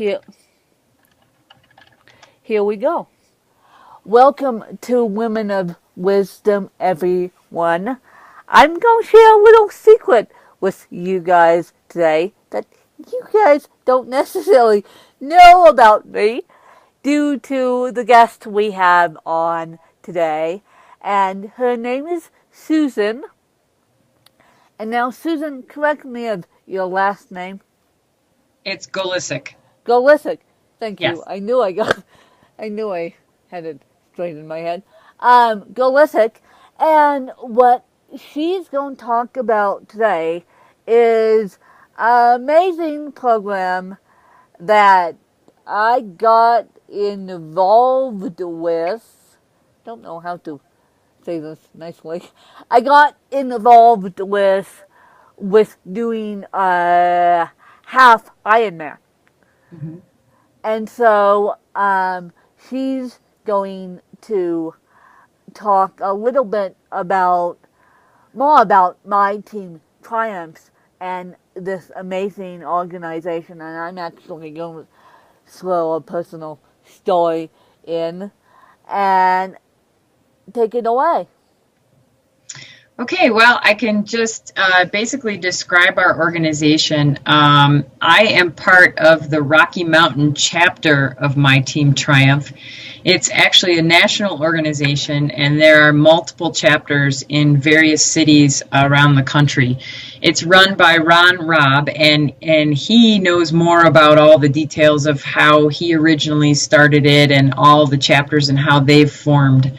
Here, here we go. Welcome to Women of Wisdom, everyone. I'm going to share a little secret with you guys today that you guys don't necessarily know about me due to the guest we have on today. And her name is Susan. And now, Susan, correct me of your last name. It's Golicic. Golicic. Thank you. Yes. I knew I had it straight in my head. Golicic. And what she's going to talk about today is an amazing program that I got involved with. Don't know how to say this nicely. I got involved with doing a half Ironman. hmm And so she's going to talk a little bit more about my team triumphs and this amazing organization. And I'm actually going to throw a personal story in and take it away. Okay, well, I can just basically describe our organization. I am part of the Rocky Mountain chapter of My Team Triumph. It's actually a national organization, and there are multiple chapters in various cities around the country. It's run by Ron Robb, and he knows more about all the details of how he originally started it and all the chapters and how they've formed.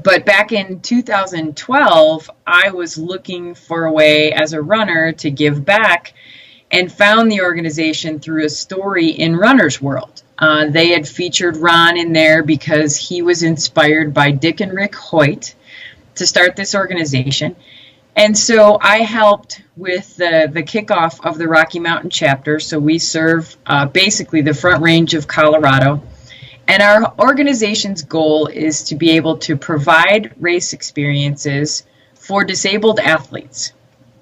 But back in 2012, I was looking for a way as a runner to give back and found the organization through a story in Runner's World. They had featured Ron in there because he was inspired by Dick and Rick Hoyt to start this organization. And so I helped with the kickoff of the Rocky Mountain chapter. So we serve basically the Front Range of Colorado. And our organization's goal is to be able to provide race experiences for disabled athletes.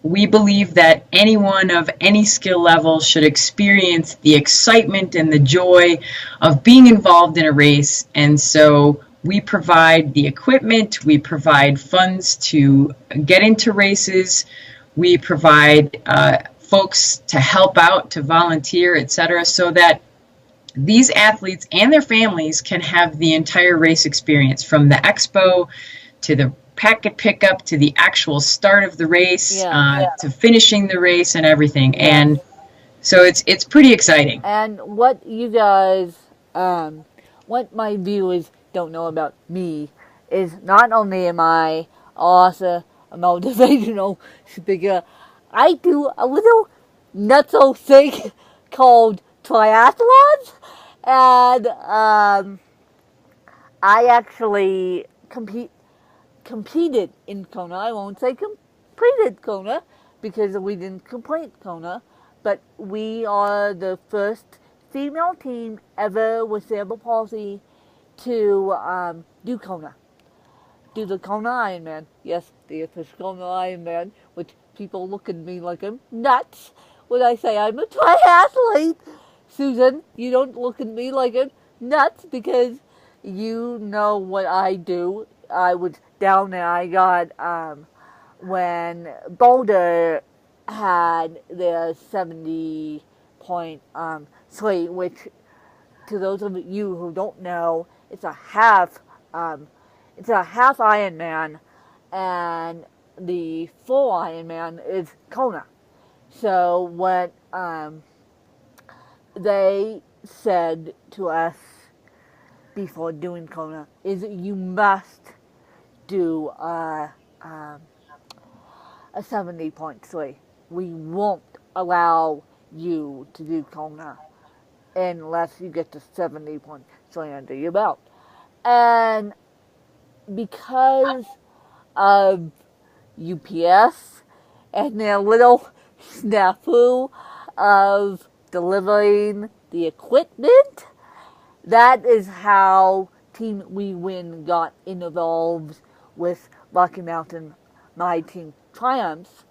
We believe that anyone of any skill level should experience the excitement and the joy of being involved in a race. And so we provide the equipment, we provide funds to get into races, we provide folks to help out, to volunteer, etc., so that these athletes and their families can have the entire race experience, from the expo to the packet pickup to the actual start of the race, to finishing the race and everything. Yeah. And so it's pretty exciting. And what you guys, what my viewers don't know about me is not only am I also a motivational speaker, I do a little nutso thing called triathlons, and I actually competed in Kona. I won't say completed Kona because we didn't complete Kona, but we are the first female team ever with cerebral palsy to do Kona. Do the Kona Ironman. Yes, the official Kona Ironman, which people look at me like I'm nuts when I say I'm a triathlete. Susan, you don't look at me like I'm nuts because you know what I do. I was down there. I got, when Boulder had their 70-point slate, which, to those of you who don't know, it's a half Ironman, and the full Ironman is Kona. So what they said to us before doing Kona is that you must do a 70-point slate. We won't allow you to do Kona unless you get the 70-point slate under your belt. And because of UPS and their little snafu of delivering the equipment, that is how Team We Win got involved with Rocky Mountain My Team Triumphs,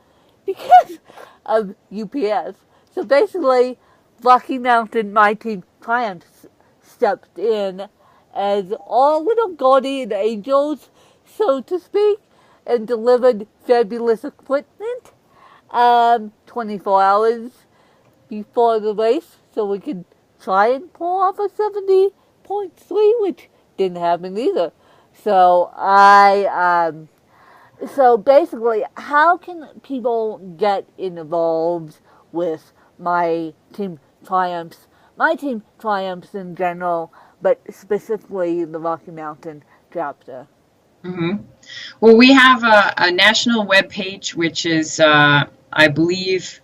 because of UPS. So basically, Rocky Mountain, my team Triumph stepped in as all little guardian angels, so to speak, and delivered fabulous equipment 24 hours before the race so we could try and pull off a 70.3, which didn't happen either. So so basically, how can people get involved with my team triumphs in general, but specifically the Rocky Mountain chapter? Hmm. Well, we have a national web page, which is, I believe,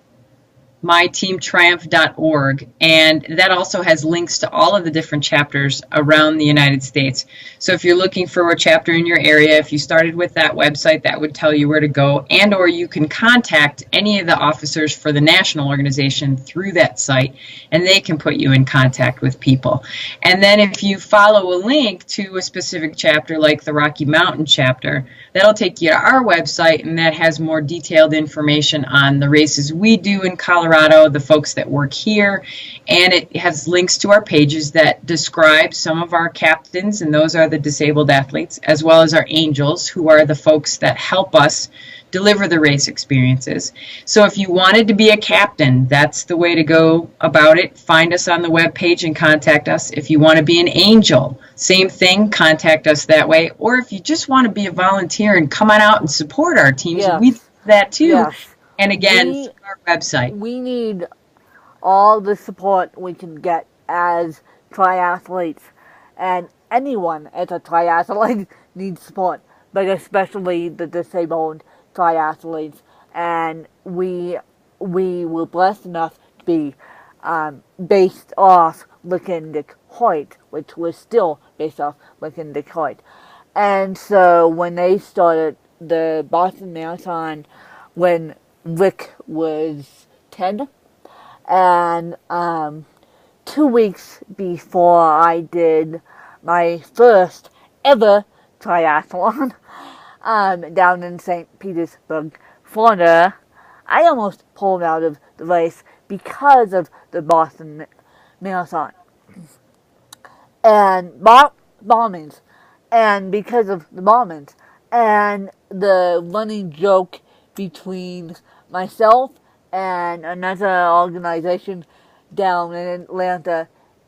myteamtriumph.org, and that also has links to all of the different chapters around the United States. So if you're looking for a chapter in your area, if you started with that website, that would tell you where to go, and or you can contact any of the officers for the national organization through that site, and they can put you in contact with people. And then if you follow a link to a specific chapter like the Rocky Mountain chapter, that'll take you to our website, and that has more detailed information on the races we do in Colorado, the folks that work here, and it has links to our pages that describe some of our captains, and those are the disabled athletes, as well as our angels, who are the folks that help us deliver the race experiences. So if you wanted to be a captain, that's the way to go about it. Find us on the web page and contact us. If you want to be an angel, same thing, contact us that way. Or if you just want to be a volunteer and come on out and support our teams, Yes. we do that too. Yes. And again, through our website. We need all the support we can get as triathletes, and anyone as a triathlete needs support, but especially the disabled triathletes. And we were blessed enough to be based off Detroit, which was still based off Detroit. And so when they started the Boston Marathon, when Rick was 10, and 2 weeks before I did my first ever triathlon down in St. Petersburg, Florida, I almost pulled out of the race because of the Boston Marathon and bombings, and because of the bombings, and the running joke between myself and another organization down in Atlanta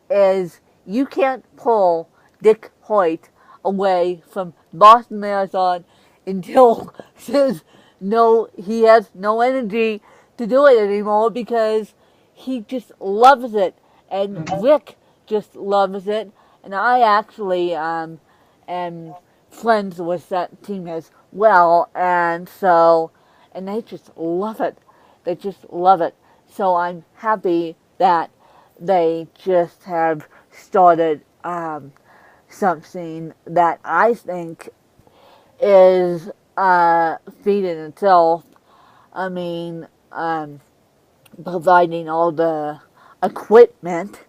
is you can't pull Dick Hoyt away from Boston Marathon until he has no energy to do it anymore, because he just loves it, and Rick just loves it, and I actually am friends with that team as well, and they just love it. They just love it. So I'm happy that they just have started something that I think is feat in itself. I mean, providing all the equipment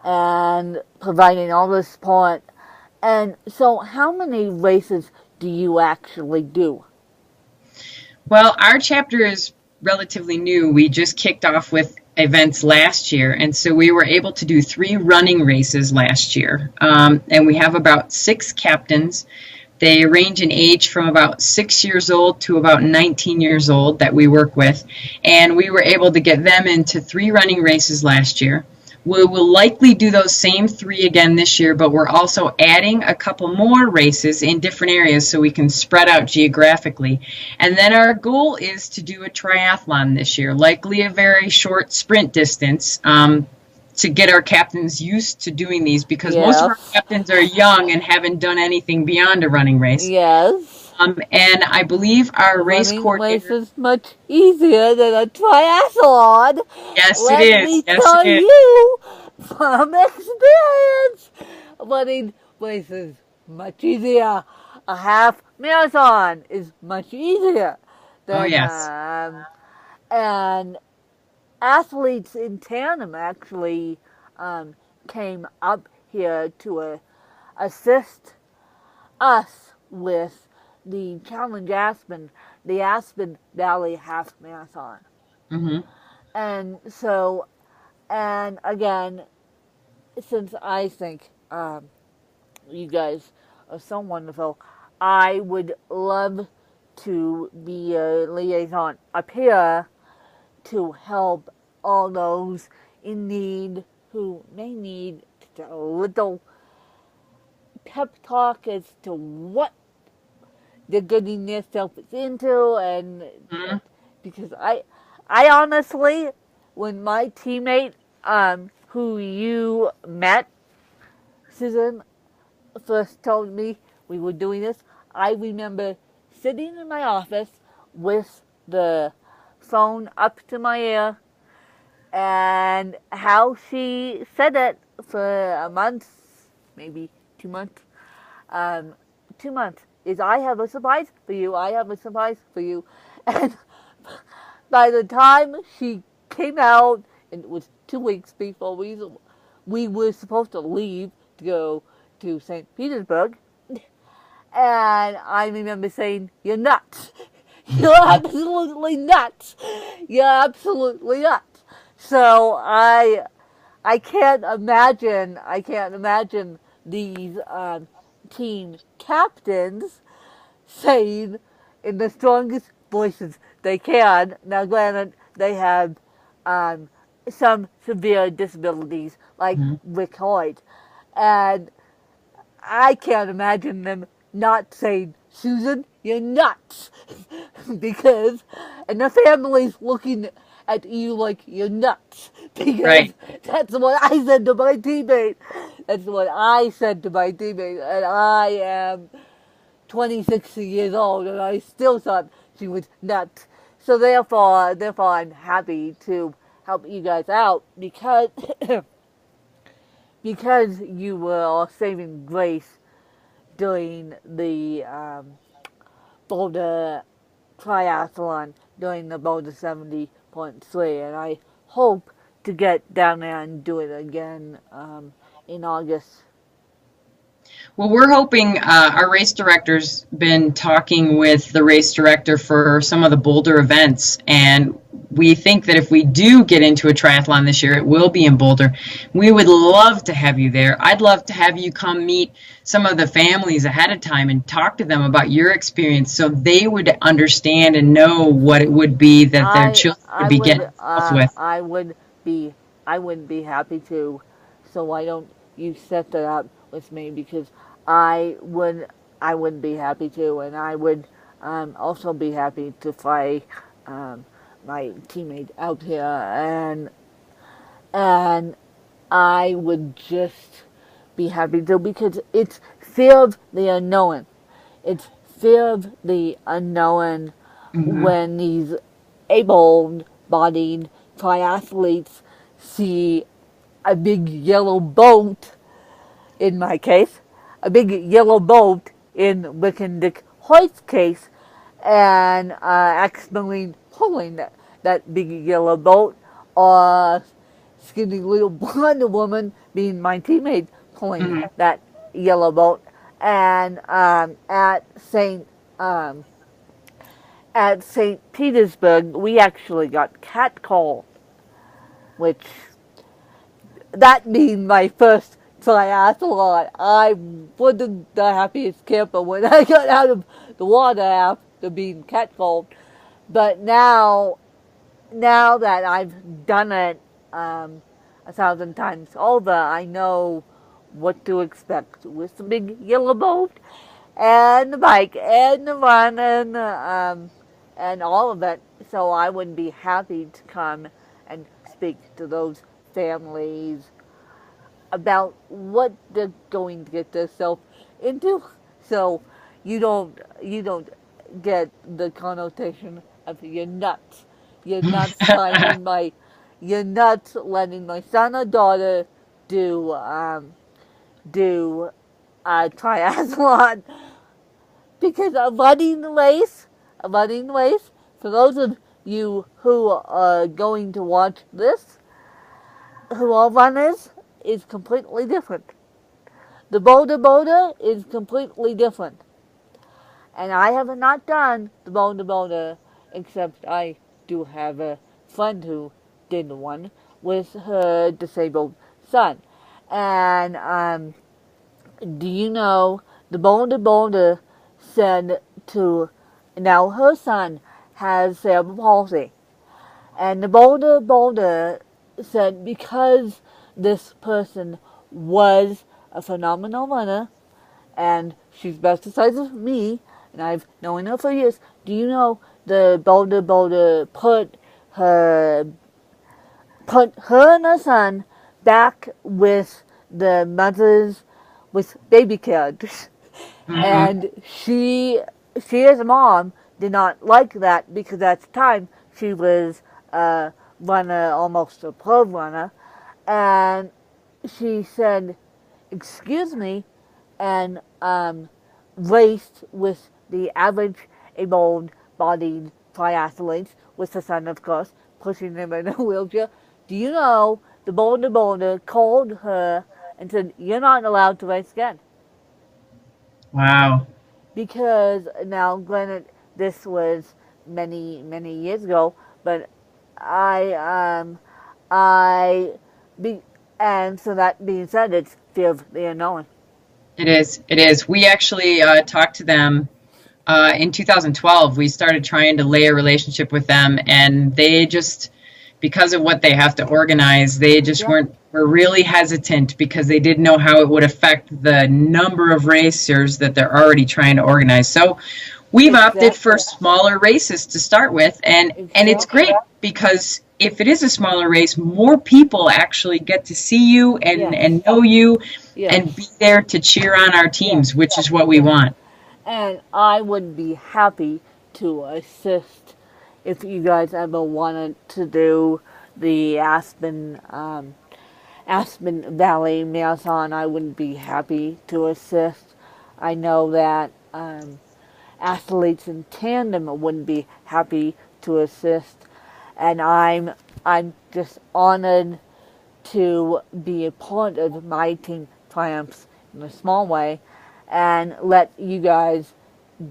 and providing all the support. And so how many races do you actually do? Well, our chapter is relatively new. We just kicked off with events last year, and so we were able to do 3 running races last year. And we have about 6 captains. They range in age from about 6 years old to about 19 years old that we work with, and we were able to get them into 3 running races last year. We will likely do those same 3 again this year, but we're also adding a couple more races in different areas so we can spread out geographically. And then our goal is to do a triathlon this year, likely a very short sprint distance, to get our captains used to doing these, because most of our captains are young and haven't done anything beyond a running race. Yes. And I believe our race coordinator... race is much easier than a triathlon. Yes, Let it is. me Yes, tell it is. you from experience. Running race is much easier. A half marathon is much easier than, Oh, yes. And athletes in tandem actually came up here to assist us with the Challenge Aspen, the Aspen Valley Half Marathon. Mm-hmm. And so And again, since I think you guys are so wonderful, I would love to be a liaison up here to help all those in need who may need a little pep talk as to what they're getting themselves into, and Mhm. because I honestly, when my teammate, who you met, Susan, first told me we were doing this, I remember sitting in my office with the phone up to my ear, and how she said it for a month, maybe 2 months. Um, 2 months is I have a surprise for you. I have a surprise for you, and by the time she came out, and it was 2 weeks before we were supposed to leave to go to St. Petersburg, and I remember saying, "You're nuts. You're absolutely nuts. You're absolutely nuts." So I can't imagine. I can't imagine these team captains saying in the strongest voices they can. Now, granted, they have um, some severe disabilities, like Mhm. Rick Hoyt, and I can't imagine them not saying, "Susan, you're nuts," because, and the family's looking at you like you're nuts, because Right. that's what I said to my teammate. That's what I said to my teammate, and I am 26 years old, and I still thought she was nuts. So therefore, I'm happy to help you guys out because because you were all saving grace during the Boulder triathlon, during the Boulder 70.3, and I hope to get down there and do it again in August. Well, we're hoping our race director's been talking with the race director for some of the Boulder events, and we think that if we do get into a triathlon this year, it will be in Boulder. We would love to have you there. I'd love to have you come meet some of the families ahead of time and talk to them about your experience so they would understand and know what it would be that their I children would I be would getting involved with. I would be I would be happy to. So why don't you set that up with me, because I would I would be happy to, and I would also be happy to fly um, my teammate out here, and I would just be happy to, because it's fear of the unknown. It's fear of the unknown Hmm. when these able-bodied triathletes see a big yellow boat, in my case, a big yellow boat in Rick and Dick Hoyt's case, and accidentally pulling that big yellow boat, or skinny little blonde woman being my teammate pulling Hmm. that yellow boat. And um, at St. Petersburg, we actually got catcalled, which, that being my first triathlon, I wasn't the happiest camper when I got out of the water after being catcalled. But now that I've done it 1,000 times over, I know what to expect with the big yellow boat and the bike and the run and all of it. So I would be happy to come and speak to those families about what they're going to get themselves into. So you don't get the connotation of "you're nuts." You're nuts finding my you're nuts letting my son or daughter do do a triathlon, because a running race, for those of you who are going to watch this, who are runners, is completely different. The Boulder is completely different. And I have not done the Boulder, except I do have a friend who did one with her disabled son. And do you know the Boulder said to, now her son has cerebral palsy. And the Boulder said because this person was a phenomenal runner, and she's about the size of me, and I've known her for years. Do you know the Boulder put her and her son back with the mothers with baby carriages, Mm-hmm. and she as a mom did not like that because at the time she was a runner, almost a pro runner, and she said, "Excuse me," and raced with the average able-bodied triathletes, with the son, of course, pushing him in a wheelchair. Do you know the Boulder called her and said, "You're not allowed to race again." Wow. Because now, granted, this was many years ago, but I I be and so that being said, it's fear of the unknown. It is. It is. We actually talked to them in 2012. We started trying to lay a relationship with them, and they just, because of what they have to organize, they just Yeah, were really hesitant because they didn't know how it would affect the number of racers that they're already trying to organize. So we've opted for exactly, smaller races to start with, and it's exactly. great because if it is a smaller race, more people actually get to see you Yes, and know you and be yes, there to cheer on our yes, teams, which is what we yes. want. And I would be happy to assist if you guys ever wanted to do the Aspen Valley Marathon. I would be happy to assist. I know that athletes in tandem would be happy to assist, and I'm just honored to be a part of my team triumphs in a small way, and let you guys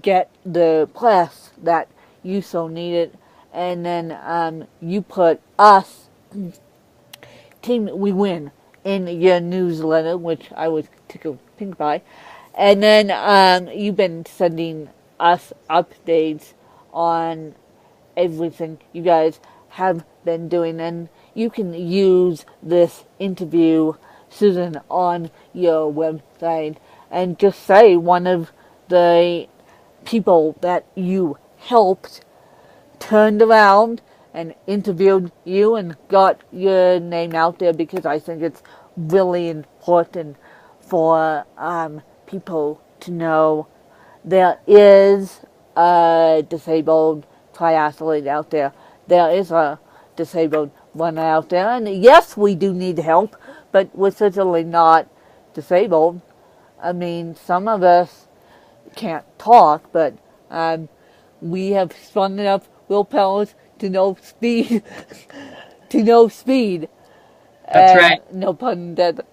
get the press that you so needed, and then you put us, Team We Win, in your newsletter, which I was tickled pink by, and then you've been sending us updates on everything you guys have been doing, and you can use this interview, Susan, on your website and just say one of the people that you helped turned around and interviewed you and got your name out there, because I think it's really important for people to know there is a disabled triathlete out there. There is a disabled runner out there. And yes, we do need help, but we're certainly not disabled. I mean, some of us can't talk, but we have strong enough willpower to know speed, to know speed, That's and right. no pun intended.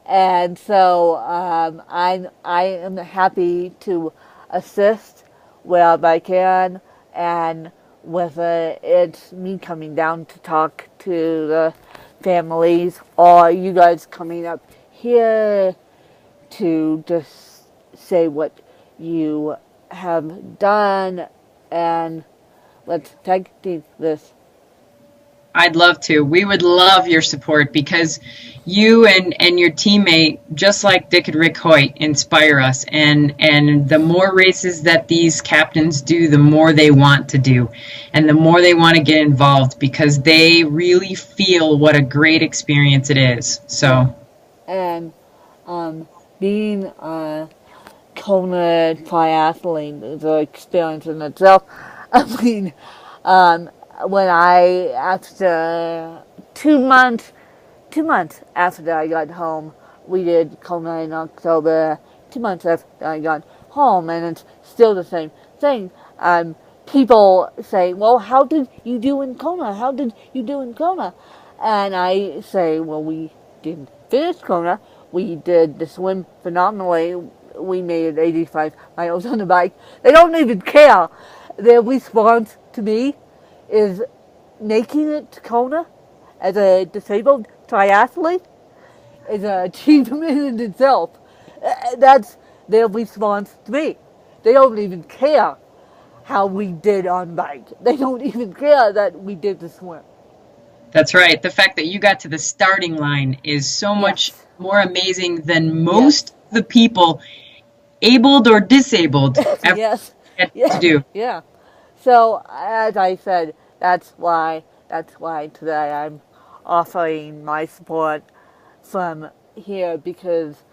And so I am happy to assist wherever I can, and whether it's me coming down to talk to the families or you guys coming up here to just say what you have done, and let's tag team this. I'd love to. We would love your support because you and your teammate, just like Dick and Rick Hoyt, inspire us. And the more races that these captains do, the more they want to do, and the more they want to get involved because they really feel what a great experience it is. Yeah, So and um, being a Kona triathlete is an experience in itself. I mean, um, when I, after 2 months, 2 months after I got home, we did Kona in October. 2 months after I got home, and it's still the same thing. People say, "Well, how did you do in Kona? How did you do in Kona?" And I say, "Well, we didn't finish Kona. We did the swim phenomenally. We made it 85 miles on the bike." They don't even care. Their response to me is making it to Kona as a disabled triathlete is an achievement in itself. That's their response to me. They don't even care how we did on bike. They don't even care that we did the swim. That's right. The fact that you got to the starting line is so much Yes. more amazing than Yes. most of the people, abled or disabled, ever Yes. get to Yeah. do. Yeah. So as I said, that's why today I'm offering my support from here because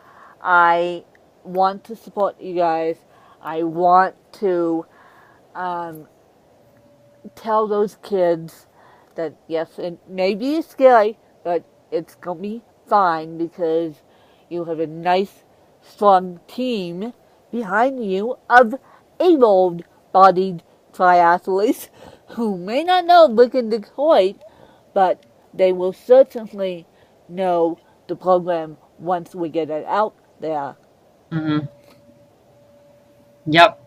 I want to support you guys. I want to um, tell those kids that yes, it may be scary, but it's gonna be fine because you have a nice, strong team behind you of able-bodied triathletes who may not know Lincoln Detroit, but they will certainly know the program once we get it out there. Hmm. Yep.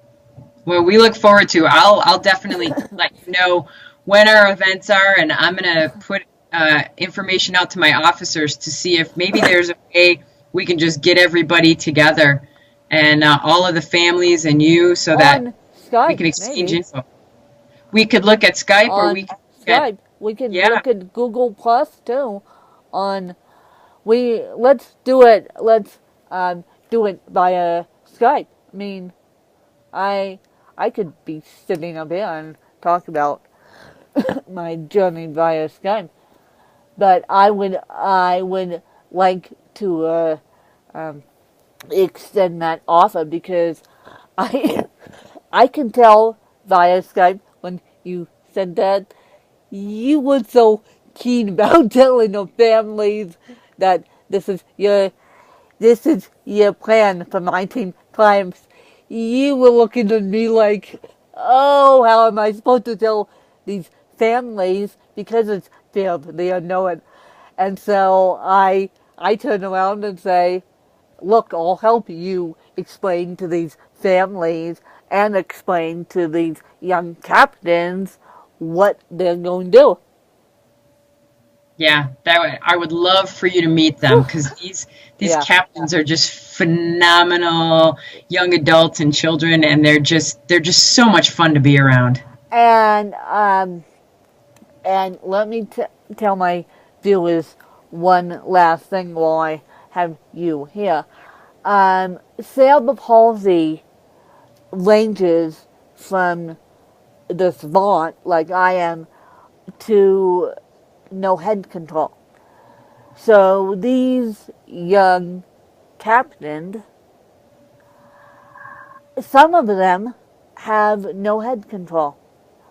Well, we look forward to. I'll definitely let you know when our events are, and I'm gonna put information out to my officers to see if maybe there's a way we can just get everybody together and all of the families and you, so that On we Skype, can exchange maybe. info. We could look at Skype, or we On could look at, Skype. We can yeah. look at Google Plus too. On let's do it. Let's do it via Skype. I mean, I I could be sitting up here and talk about my journey via Skype, but I would like to um, extend that offer because I I can tell via Skype when you said that you were so keen about telling the families that this is your plan for my team triumphs. You were looking at me like, oh, how am I supposed to tell these families because it's failed, they unknown. And so I turn around and say, look, I'll help you explain to these families and explain to these young captains what they're going to do. Yeah, I would love for you to meet them, Whew. because these Yeah. captains are just phenomenal young adults and children, and they're just so much fun to be around. And let me tell my viewers one last thing while I have you here. Cerebral palsy ranges from the savant, like I am, to no head control. So these young captains, some of them have no head control.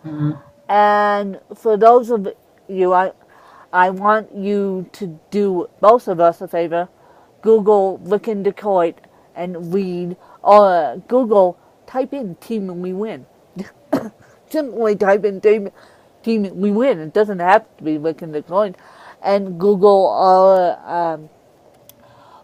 Mhm. And for those of you, I want you to do both of us a favor. Google Lincoln Detroit and read, or Google, type in Team We Win. Simply type in team We Win. It doesn't have to be Lincoln Detroit. And Google,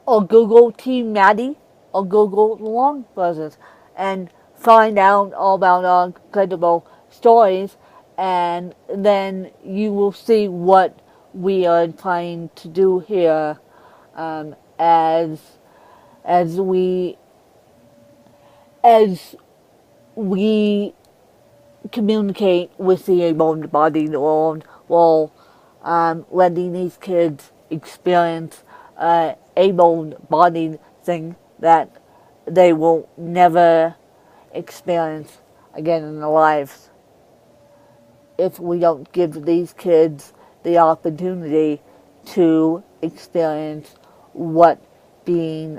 or Google Team Maddie, or Google the Long Brothers, and find out all about our incredible stories, and then you will see what we are trying to do here, as as we as we communicate with the able-bodied world, while letting these kids experience able-bodied thing that they will never experience again in their lives if we don't give these kids the opportunity to experience what being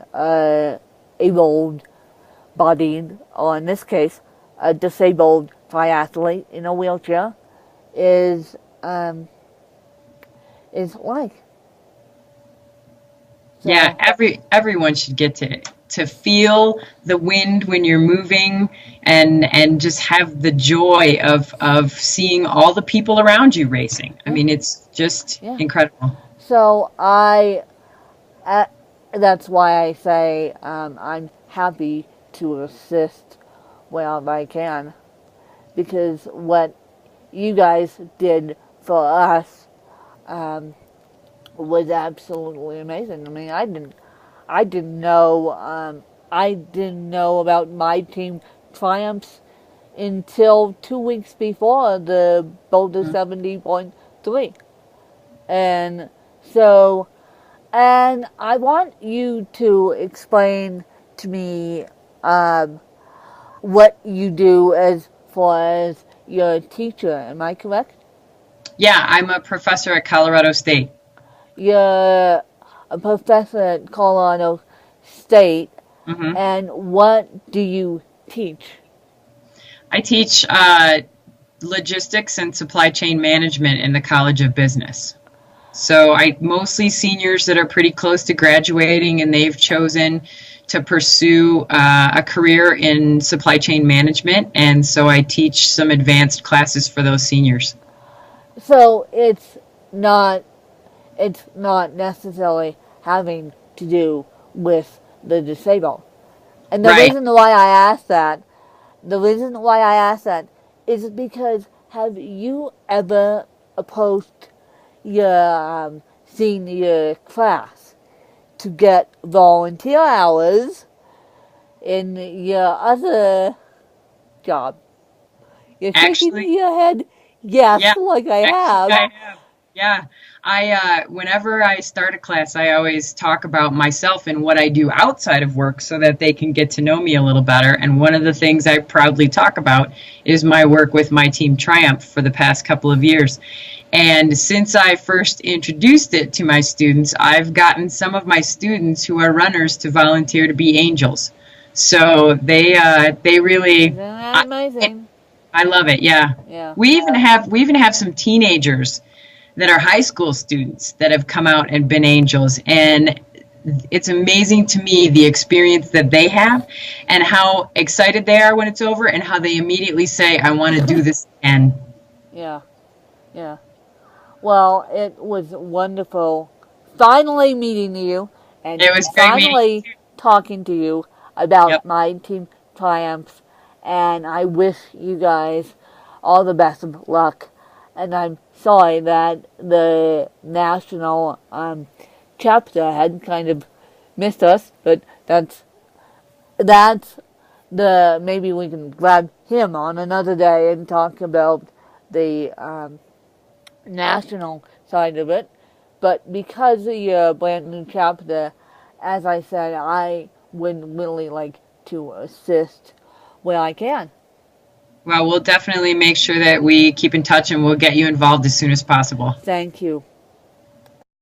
able-bodied, or in this case, a disabled triathlete in a wheelchair, is like. So, Yeah, everyone should get to feel the wind when you're moving, and just have the joy of seeing all the people around you racing. I mean, it's just yeah. incredible. So that's why I say I'm happy to assist wherever I can, because what you guys did for us, was absolutely amazing. I mean, I didn't know about my team triumphs until 2 weeks before the Boulder 70.3. And so, and I want you to explain to me what you do as far as your teacher. Am I correct? Yeah, I'm a professor at Colorado State. You're a professor at Colorado State, Hmm. and what do you teach? I teach logistics and supply chain management in the College of Business. So I mostly seniors that are pretty close to graduating and they've chosen to pursue a career in supply chain management. And so I teach some advanced classes for those seniors. So not it's not necessarily having to do with the disabled. And Right. the reason why I asked that is because have you ever approached your senior class to get volunteer hours in your other job? You're shaking Actually, your head yes, yeah, like I actually have. I have. Yeah. Whenever I start a class, I always talk about myself and what I do outside of work so that they can get to know me a little better. And one of the things I proudly talk about is my work with my team Triumph for the past couple of years. And since I first introduced it to my students, I've gotten some of my students who are runners to volunteer to be angels. So they Isn't really, that amazing? I love it. Yeah. Yeah. We even have some teenagers that are high school students that have come out and been angels, and it's amazing to me the experience that they have and how excited they are when it's over and how they immediately say, I want to do this again. Yeah. Yeah. Well, it was wonderful finally meeting you and It was great meeting finally you. talking to you about Yep. my team triumphs. And I wish you guys all the best of luck. And I'm sorry that the national chapter had kind of missed us, but that's the maybe we can grab him on another day and talk about the national side of it. But because of your brand new chapter, as I said, I would really like to assist where I can. Well, we'll definitely make sure that we keep in touch and we'll get you involved as soon as possible. Thank you.